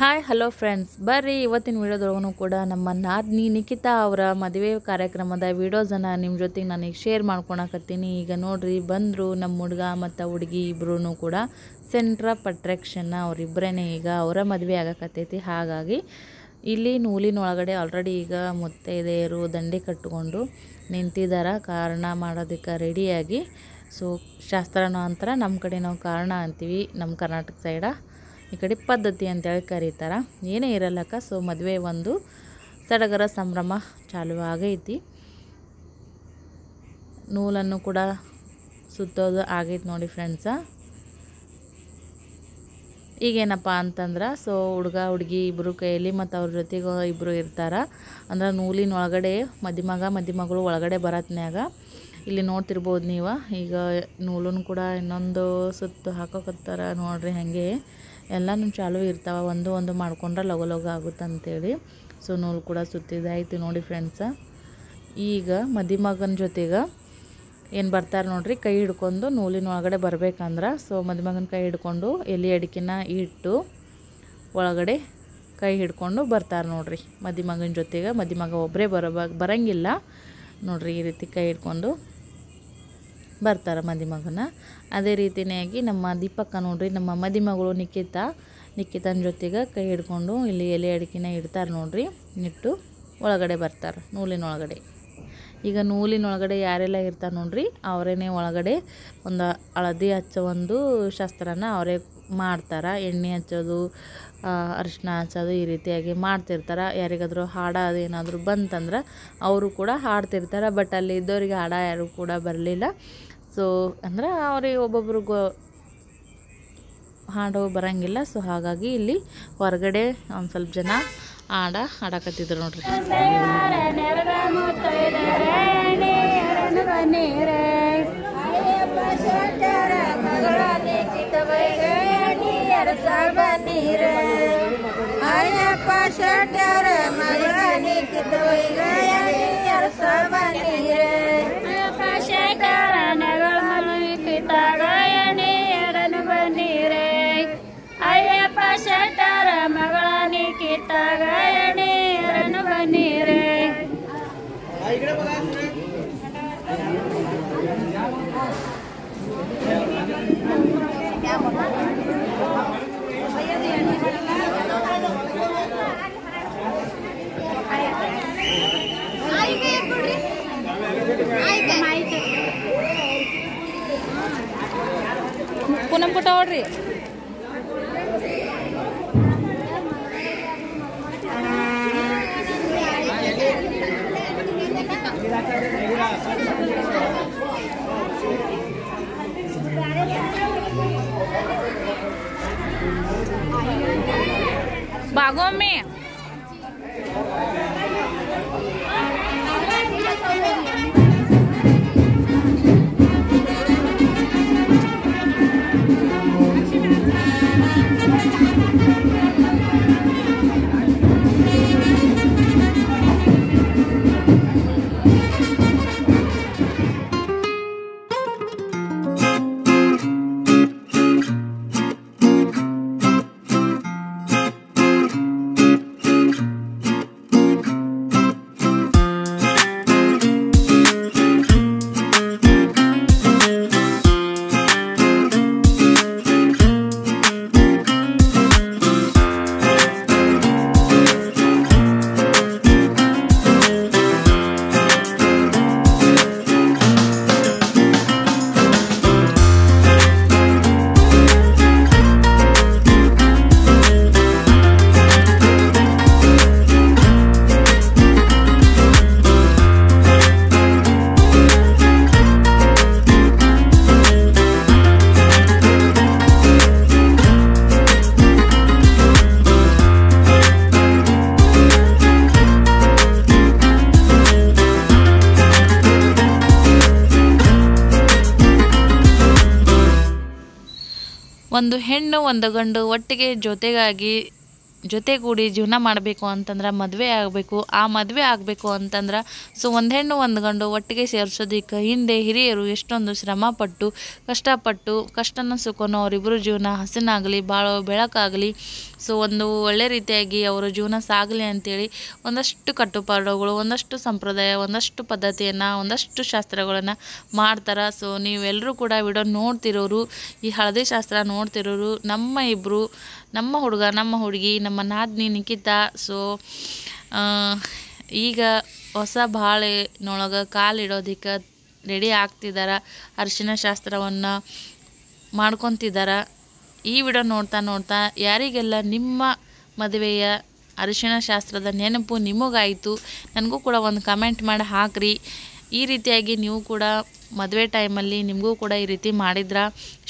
Hi hello friends, ಬರ್ರಿ ಇವತ್ತಿನ ವಿಡಿಯೋದೊಳಗೂ ಕೂಡ ನಮ್ಮ ನಾದಿನಿ ನಿಖಿತಾ ಅವರ ಮದುವೆ ಕಾರ್ಯಕ್ರಮದ ವಿಡಿಯೋಸನ್ನು ನಿಮ್ಮ ಜೊತೆಗೆ ನನಗೆ ಶೇರ್ ಮಾಡ್ಕೊಳಕತ್ತೀನಿ. ಈಗ ನೋಡ್ರಿ ಬಂದರು ನಮ್ಮ ಹುಡುಗ ಮತ್ತು ಹುಡುಗಿ ಇಬ್ಬರೂ ಕೂಡ ಸೆಂಟ್ರ್ ಆಫ್ ಅಟ್ರಾಕ್ಷನ್ನ ಅವರಿಬ್ಬರೇ ಈಗ ಅವರ ಮದುವೆ ಆಗಕತ್ತೈತಿ. ಹಾಗಾಗಿ ಇಲ್ಲಿ ನೂಲಿನೊಳಗಡೆ ಆಲ್ರೆಡಿ ಈಗ ಮುತ್ತೈದೆಯರು ದಂಡೆ ಕಟ್ಟಿಕೊಂಡು ನಿಂತಿದ್ದಾರೆ ಕಾರಣ ಮಾಡೋದಕ್ಕೆ ರೆಡಿಯಾಗಿ. ಸೊ ಶಾಸ್ತ್ರಾನಂತರ ನಮ್ಮ ಕಡೆ ನಾವು ಕಾರಣ ಅಂತೀವಿ, ನಮ್ಮ ಕರ್ನಾಟಕ ಸೈಡ ಈ ಕಡೆ ಪದ್ಧತಿ ಅಂತೇಳಿ ಕರೀತಾರೆ. ಏನೇ ಇರಲ್ಲಕ್ಕ. ಸೊ ಮದುವೆ ಒಂದು ಸಡಗರ ಸಂಭ್ರಮ ಚಾಲು ಆಗೈತಿ. ನೂಲನ್ನು ಕೂಡ ಸುತ್ತೋದು ಆಗೈತಿ ನೋಡಿ ಫ್ರೆಂಡ್ಸ. ಈಗೇನಪ್ಪ ಅಂತಂದ್ರೆ ಸೊ ಹುಡುಗ ಹುಡುಗಿ ಇಬ್ಬರು ಕೈಯಲ್ಲಿ ಮತ್ತು ಅವ್ರ ಜೊತೆಗೆ ಇಬ್ಬರು ಇರ್ತಾರೆ. ಅಂದ್ರೆ ನೂಲಿನೊಳಗಡೆ ಮದಿಮಗಳು ಒಳಗಡೆ ಬರತ್ನ್ಯಾಗ ಇಲ್ಲಿ ನೋಡ್ತಿರ್ಬೋದು ನೀವು. ಈಗ ನೂಲನ್ನು ಕೂಡ ಇನ್ನೊಂದು ಸುತ್ತು ಹಾಕೋಕತ್ತಾರ ನೋಡ್ರಿ. ಹಾಗೆ ಎಲ್ಲನೂ ಚಾಲು ಇರ್ತಾವೆ, ಒಂದು ಮಾಡ್ಕೊಂಡ್ರೆ ಲಗು ಆಗುತ್ತಂತೇಳಿ. ಸೊ ನೂಲು ಕೂಡ ಸುತ್ತಿದಾಯ್ತು ನೋಡಿ ಫ್ರೆಂಡ್ಸ. ಈಗ ಮದಿಮಗನ ಜೊತೆಗೆ ಏನು ಬರ್ತಾರೆ ನೋಡ್ರಿ, ಕೈ ಹಿಡ್ಕೊಂಡು ನೂಲಿನೊಳಗಡೆ ಬರ್ಬೇಕಂದ್ರೆ ಸೊ ಮದಿಮಗನ ಕೈ ಹಿಡ್ಕೊಂಡು ಎಲೆ ಅಡಿಕೆನ ಇಟ್ಟು ಒಳಗಡೆ ಕೈ ಹಿಡ್ಕೊಂಡು ಬರ್ತಾರೆ ನೋಡ್ರಿ ಮದಿಮಗನ ಜೊತೆಗೆ. ಮದಿಮಗ ಒಬ್ಬರೇ ಬರಂಗಿಲ್ಲ ನೋಡ್ರಿ, ಈ ರೀತಿ ಕೈ ಹಿಡ್ಕೊಂಡು ಬರ್ತಾರೆ ಮದಿಮಗನ. ಅದೇ ರೀತಿಯಾಗಿ ನಮ್ಮ ದೀಪಕ್ಕ ನೋಡ್ರಿ, ನಮ್ಮ ಮದಿಮಗಳು ನಿಖಿತನ ಜೊತೆಗೆ ಕೈ ಹಿಡ್ಕೊಂಡು ಇಲ್ಲಿ ಎಲೆ ಅಡಿಕೆನ ಇಡ್ತಾರೆ ನೋಡ್ರಿ. ಇಟ್ಟು ಒಳಗಡೆ ಬರ್ತಾರೆ ನೂಲಿನೊಳಗಡೆ. ಈಗ ನೂಲಿನೊಳಗಡೆ ಯಾರೆಲ್ಲ ಇರ್ತಾರೆ ನೋಡ್ರಿ, ಅವರೇನೆ ಒಳಗಡೆ ಒಂದು ಹಳದಿ ಹಚ್ಚೋ ಒಂದು ಶಾಸ್ತ್ರನ ಅವರೇ ಮಾಡ್ತಾರೆ. ಎಣ್ಣೆ ಹಚ್ಚೋದು, ಅರಿಶಿನ ಹಚ್ಚೋದು ಈ ರೀತಿಯಾಗಿ ಮಾಡ್ತಿರ್ತಾರೆ. ಯಾರಿಗಾದರೂ ಹಾಡ ಅದೇನಾದರೂ ಬಂತಂದ್ರೆ ಅವರು ಕೂಡ ಹಾಡ್ತಿರ್ತಾರೆ. ಬಟ್ ಅಲ್ಲಿ ಇದ್ದವರಿಗೆ ಹಾಡ ಯಾರು ಕೂಡ ಬರಲಿಲ್ಲ. ಸೊ ಅಂದ್ರೆ ಅವ್ರಿಗೆ ಒಬ್ಬೊಬ್ರಿಗೂ ಹಾಡು ಬರೋಂಗಿಲ್ಲ. ಸೊ ಹಾಗಾಗಿ ಇಲ್ಲಿ ಹೊರಗಡೆ ಒಂದು ಸ್ವಲ್ಪ ಜನ ಹಾಡಕತ್ತಿದ್ರು ನೋಡ್ರಿ. ಶಟರ ಮಗಳ ನಿಖಿತಾಗ ಎಣಿಯರನು ಬನ್ನಿರೆ. ಬಾಗೊಮ್ಮೆ ಒಂದು ಹೆಣ್ಣು ಒಂದು ಗಂಡು ಒಟ್ಟಿಗೆ ಜೊತೆಗೂಡಿ ಜೀವನ ಮಾಡಬೇಕು ಅಂತಂದ್ರೆ ಮದುವೆ ಆಗಬೇಕು. ಆ ಮದುವೆ ಆಗಬೇಕು ಅಂತಂದ್ರೆ ಸೊ ಒಂದು ಹೆಣ್ಣು ಒಂದು ಗಂಡು ಒಟ್ಟಿಗೆ ಸೇರಿಸೋದಕ್ಕೆ ಹಿಂದೆ ಹಿರಿಯರು ಎಷ್ಟೊಂದು ಶ್ರಮಪಟ್ಟು ಕಷ್ಟಪಟ್ಟು ಕಷ್ಟನ ಸುಖನೋ ಅವರಿಬ್ಬರು ಜೀವನ ಹಸನಾಗಲಿ ಬಾಳೋ ಬೆಳಕಾಗಲಿ ಸೊ ಒಂದು ಒಳ್ಳೆ ರೀತಿಯಾಗಿ ಅವರ ಜೀವನ ಸಾಗಲಿ ಅಂತೇಳಿ ಒಂದಷ್ಟು ಕಟ್ಟುಪಾಡುಗಳು, ಒಂದಷ್ಟು ಸಂಪ್ರದಾಯ, ಒಂದಷ್ಟು ಪದ್ಧತಿಯನ್ನು, ಒಂದಷ್ಟು ಶಾಸ್ತ್ರಗಳನ್ನು ಮಾಡ್ತಾರೆ. ಸೊ ನೀವೆಲ್ಲರೂ ಕೂಡ ವಿಡಿಯೋ ನೋಡ್ತಿರೋರು, ಈ ಹಳದಿ ಶಾಸ್ತ್ರ ನೋಡ್ತಿರೋರು ನಮ್ಮ ಹುಡುಗ ನಮ್ಮ ಹುಡುಗಿ ನಮ್ಮ ನಾದಿನಿ ನಿಖಿತಾ ಸೊ ಈಗ ಹೊಸ ಬಾಳೆನೊಳಗೆ ಕಾಲಿಡೋದಕ್ಕೆ ರೆಡಿ ಆಗ್ತಿದ್ದಾರೆ, ಅರಿಶಿನ ಶಾಸ್ತ್ರವನ್ನು ಮಾಡ್ಕೊತಿದ್ದಾರೆ. ಈ ವಿಡಿಯೋ ನೋಡ್ತಾ ಯಾರಿಗೆಲ್ಲ ನಿಮ್ಮ ಮದುವೆಯ ಅರಿಶಿನ ಶಾಸ್ತ್ರದ ನೆನಪು ನಿಮಗಾಯಿತು ನನಗೂ ಕೂಡ ಒಂದು ಕಮೆಂಟ್ ಮಾಡಿ ಹಾಕ್ರಿ. ಈ ರೀತಿಯಾಗಿ ನೀವು ಕೂಡ ಮದುವೆ ಟೈಮಲ್ಲಿ ನಿಮಗೂ ಕೂಡ ಈ ರೀತಿ ಮಾಡಿದ್ರೆ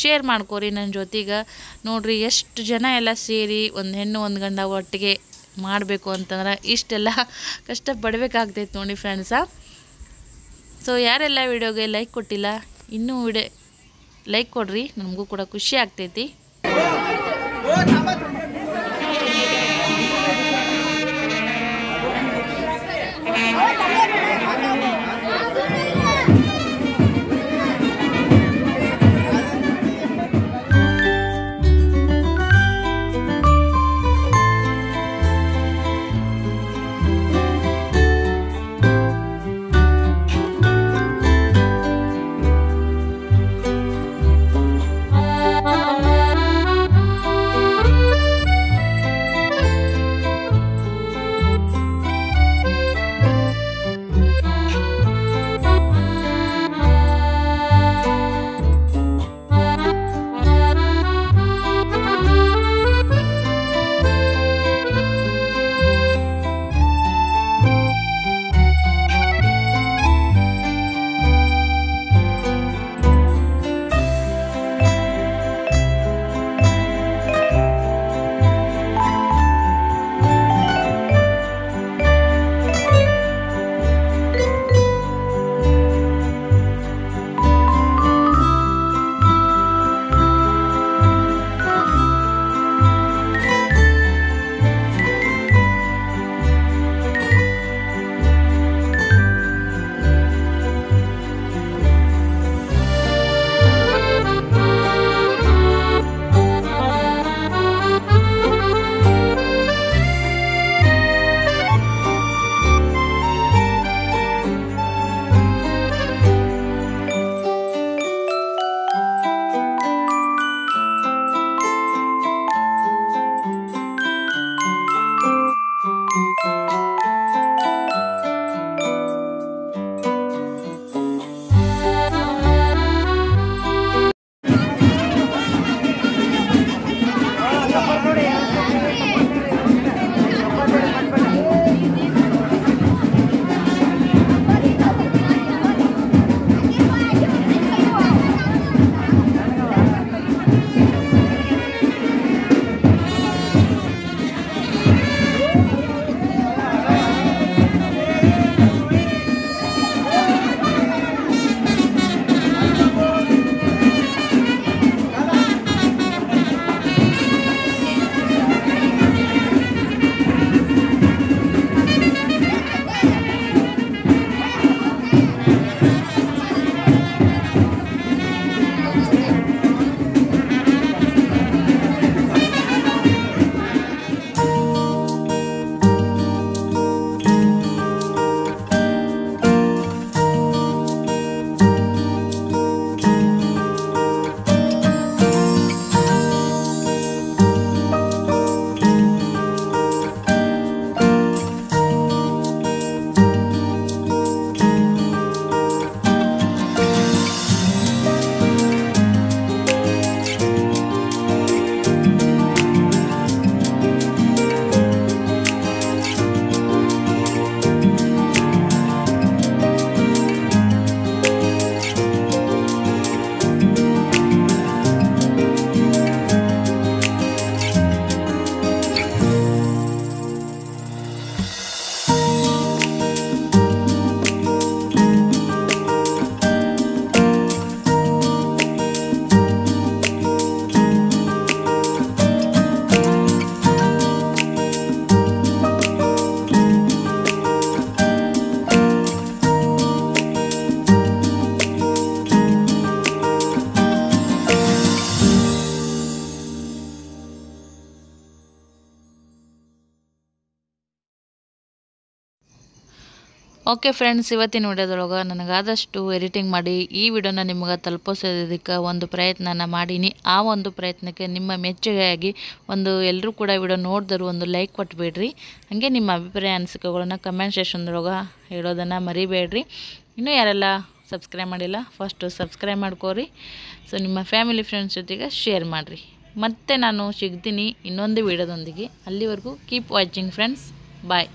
ಶೇರ್ ಮಾಡ್ಕೋರಿ ನನ್ನ ಜೊತೆಗೆ. ನೋಡಿರಿ ಎಷ್ಟು ಜನ ಎಲ್ಲ ಸೇರಿ ಒಂದು ಹೆಣ್ಣು ಒಂದು ಗಂಡ ಒಟ್ಟಿಗೆ ಮಾಡಬೇಕು ಅಂತಂದ್ರೆ ಇಷ್ಟೆಲ್ಲ ಕಷ್ಟಪಡಬೇಕಾಗ್ತೈತೆ ನೋಡಿ ಫ್ರೆಂಡ್ಸ. ಸೊ ಯಾರೆಲ್ಲ ವಿಡಿಯೋಗೆ ಲೈಕ್ ಕೊಟ್ಟಿಲ್ಲ ಇನ್ನೂ ಲೈಕ್ ಕೊಡ್ರಿ, ನಮಗೂ ಕೂಡ ಖುಷಿ ಆಗ್ತೈತಿ. ಓಕೆ ಫ್ರೆಂಡ್ಸ್, ಇವತ್ತಿನ ವಿಡಿಯೋದೊಳಗೆ ನನಗಾದಷ್ಟು ಎಡಿಟಿಂಗ್ ಮಾಡಿ ಈ ವಿಡಿಯೋನ ನಿಮಗೆ ತಲುಪಿಸೋದಕ್ಕೆ ಒಂದು ಪ್ರಯತ್ನನ ಮಾಡೀನಿ. ಆ ಒಂದು ಪ್ರಯತ್ನಕ್ಕೆ ನಿಮ್ಮ ಮೆಚ್ಚುಗೆಯಾಗಿ ಎಲ್ಲರೂ ಕೂಡ ವಿಡಿಯೋ ನೋಡಿದ್ರು ಒಂದು ಲೈಕ್ ಕೊಟ್ಬಿಡ್ರಿ. ಹಾಗೆ ನಿಮ್ಮ ಅಭಿಪ್ರಾಯ ಅನಿಸಿಕೆಗಳನ್ನ ಕಮೆಂಟ್ ಸೆಕ್ಷನ್ದೊಳಗೆ ಹೇಳೋದನ್ನು ಮರಿಬೇಡ್ರಿ. ಇನ್ನೂ ಯಾರೆಲ್ಲ ಸಬ್ಸ್ಕ್ರೈಬ್ ಮಾಡಿಲ್ಲ ಫಸ್ಟು ಸಬ್ಸ್ಕ್ರೈಬ್ ಮಾಡ್ಕೋರಿ. ಸೊ ನಿಮ್ಮ ಫ್ಯಾಮಿಲಿ ಫ್ರೆಂಡ್ಸ್ ಜೊತೆಗೆ ಶೇರ್ ಮಾಡಿರಿ. ಮತ್ತೆ ನಾನು ಸಿಗ್ತೀನಿ ಇನ್ನೊಂದು ವಿಡಿಯೋದೊಂದಿಗೆ. ಅಲ್ಲಿವರೆಗೂ ಕೀಪ್ ವಾಚಿಂಗ್ ಫ್ರೆಂಡ್ಸ್. ಬಾಯ್.